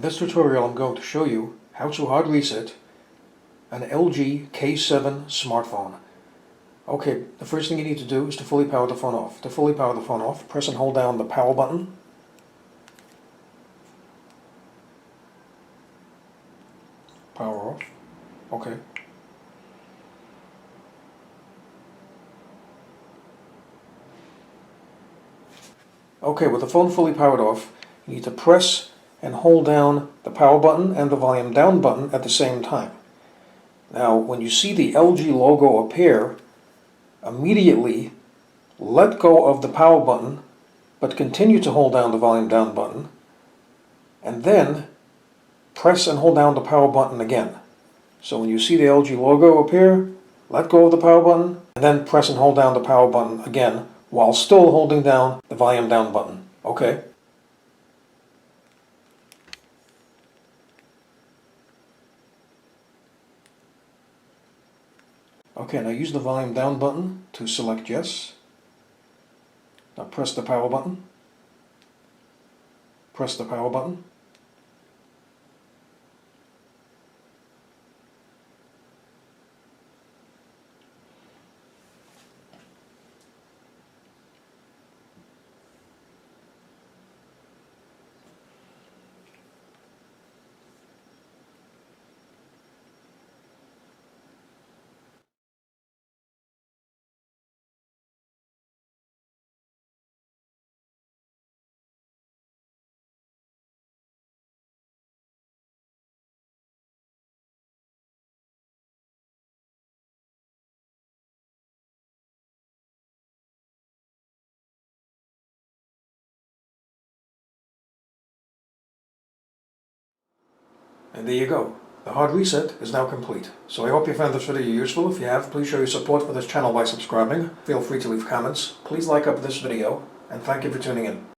In this tutorial I'm going to show you how to hard reset an LG K7 smartphone. Okay, the first thing you need to do is to fully power the phone off. To fully power the phone off, press and hold down the power button. Power off. Okay. Okay, with the phone fully powered off, you need to press and hold down the power button and the volume down button at the same time. Now, when you see the LG logo appear, immediately let go of the power button, but continue to hold down the volume down button, and then press and hold down the power button again. So when you see the LG logo appear, let go of the power button, and then press and hold down the power button again, while still holding down the volume down button. Okay? Okay, now use the volume down button to select yes. Now press the power button. Press the power button. And there you go. The hard reset is now complete. So I hope you found this video useful. If you have, please show your support for this channel by subscribing. Feel free to leave comments. Please like up this video, and thank you for tuning in.